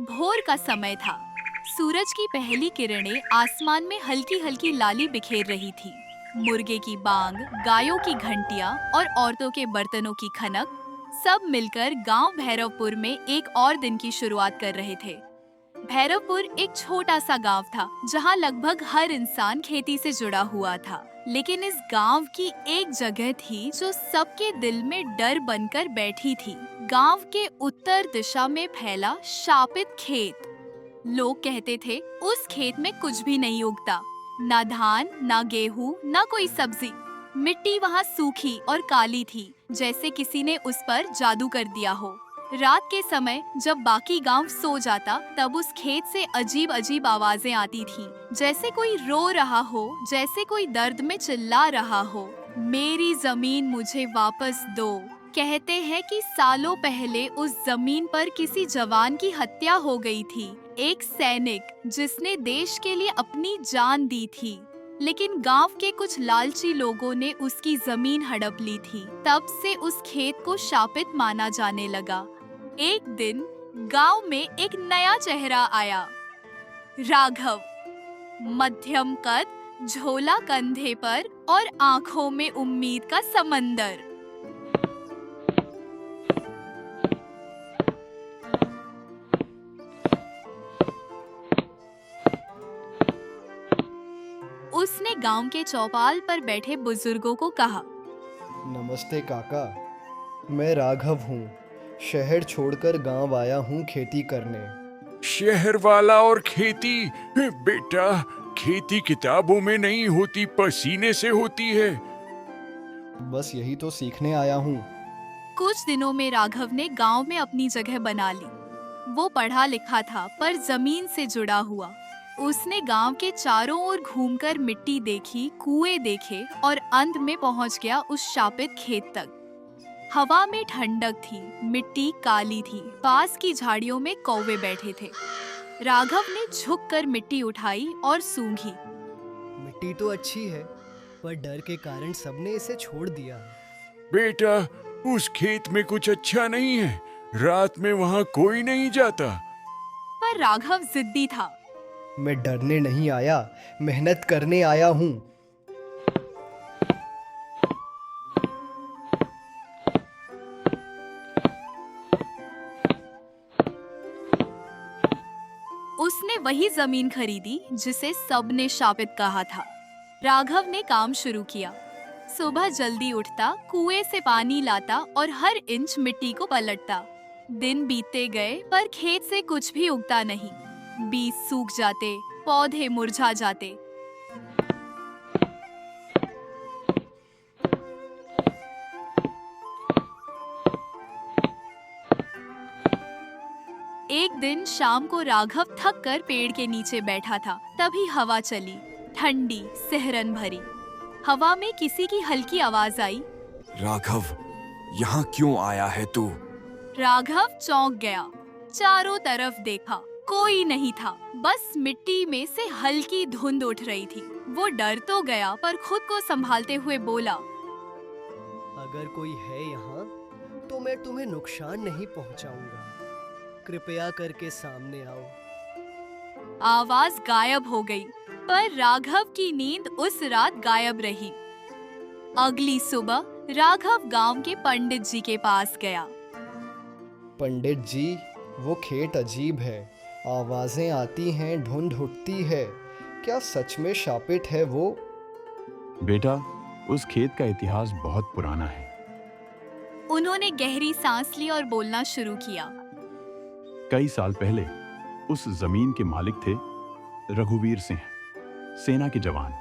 भोर का समय था। सूरज की पहली किरणें आसमान में हल्की हल्की लाली बिखेर रही थी। मुर्गे की बांग, गायों की घंटियां और औरतों के बर्तनों की खनक सब मिलकर गांव भैरवपुर में एक और दिन की शुरुआत कर रहे थे। भैरवपुर एक छोटा सा गांव था जहां लगभग हर इंसान खेती से जुड़ा हुआ था। लेकिन इस गांव की एक जगह थी जो सबके दिल में डर बनकर बैठी थी। गांव के उत्तर दिशा में फैला शापित खेत। लोग कहते थे उस खेत में कुछ भी नहीं उगता, ना धान, ना गेहूं, ना कोई सब्जी। मिट्टी वहाँ सूखी और काली थी, जैसे किसी ने उस पर जादू कर दिया हो। रात के समय जब बाकी गांव सो जाता, तब उस खेत से अजीब अजीब आवाजें आती थीं, जैसे कोई रो रहा हो, जैसे कोई दर्द में चिल्ला रहा हो। मेरी जमीन मुझे वापस दो। कहते हैं कि सालों पहले उस जमीन पर किसी जवान की हत्या हो गई थी, एक सैनिक जिसने देश के लिए अपनी जान दी थी। लेकिन गांव के कुछ लालची लोगों ने उसकी जमीन हड़प ली थी। तब से उस खेत को शापित माना जाने लगा। एक दिन गांव में एक नया चेहरा आया, राघव। मध्यम कद, झोला कंधे पर और आंखों में उम्मीद का समंदर। उसने गांव के चौपाल पर बैठे बुजुर्गों को कहा, नमस्ते काका, मैं राघव हूँ। शहर छोड़कर गांव आया हूँ खेती करने। शहर वाला और खेती? बेटा, खेती किताबों में नहीं होती, पसीने से होती है। बस यही तो सीखने आया हूँ। कुछ दिनों में राघव ने गांव में अपनी जगह बना ली। वो पढ़ा लिखा था पर जमीन से जुड़ा हुआ। उसने गांव के चारों ओर घूमकर मिट्टी देखी, कुएं देखे और अंत में पहुंच गया उस शापित खेत तक। हवा में ठंडक थी, मिट्टी काली थी, पास की झाड़ियों में कौवे बैठे थे। राघव ने झुककर मिट्टी उठाई और सूंघी। मिट्टी तो अच्छी है, पर डर के कारण सबने इसे छोड़ दिया। बेटा, उस खेत में कुछ अच्छा नहीं है। रात में वहाँ कोई नहीं जाता। पर राघव जिद्दी था। मैं डरने नहीं आया, मेहनत करने आया हूँ। उसने वही जमीन खरीदी जिसे सबने शापित कहा था। राघव ने काम शुरू किया। सुबह जल्दी उठता, कुएं से पानी लाता और हर इंच मिट्टी को पलटता। दिन बीतते गए पर खेत से कुछ भी उगता नहीं। बीज सूख जाते, पौधे मुरझा जाते। एक दिन शाम को राघव थक कर पेड़ के नीचे बैठा था। तभी हवा चली, ठंडी, सिहरन भरी। हवा में किसी की हल्की आवाज आई, राघव, यहाँ क्यों आया है तू? राघव चौंक गया। चारों तरफ देखा, कोई नहीं था। बस मिट्टी में से हल्की धुंध उठ रही थी। वो डर तो गया पर खुद को संभालते हुए बोला, अगर कोई है यहाँ, तो मैं तुम्हें नुकसान नहीं पहुँचाऊंगा। कृपया करके सामने आओ। आवाज गायब हो गई, पर राघव की नींद उस रात गायब रही। अगली सुबह राघव गांव के पंडित जी के पास गया। पंडित जी, वो खेत अजीब है। आवाजें आती हैं, धुंध उठती है। क्या सच में शापित है वो? बेटा, उस खेत का इतिहास बहुत पुराना है। उन्होंने गहरी सांस ली और बोलना शुरू किया। कई साल पहले उस जमीन के मालिक थे रघुवीर सिंह, सेना के जवान।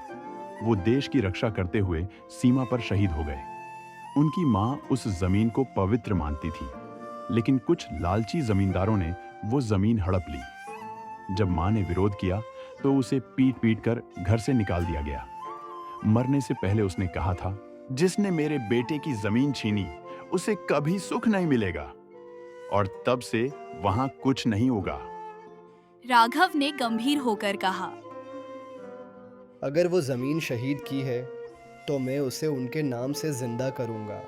वो देश की रक्षा करते हुए सीमा पर शहीद हो गए। उनकी माँ उस जमीन को पवित्र मानती थी, लेकिन कुछ लालची जमींदारों ने वो जमीन हड़प ली। जब माँ ने विरोध किया तो उसे पीट पीट कर घर से निकाल दिया गया। मरने से पहले उसने कहा था, जिसने मेरे बेटे की जमीन छीनी उसे कभी सुख नहीं मिलेगा। और तब से वहां कुछ नहीं उगा। राघव ने गंभीर होकर कहा, अगर वो जमीन शहीद की है, तो मैं उसे उनके नाम से जिंदा करूंगा।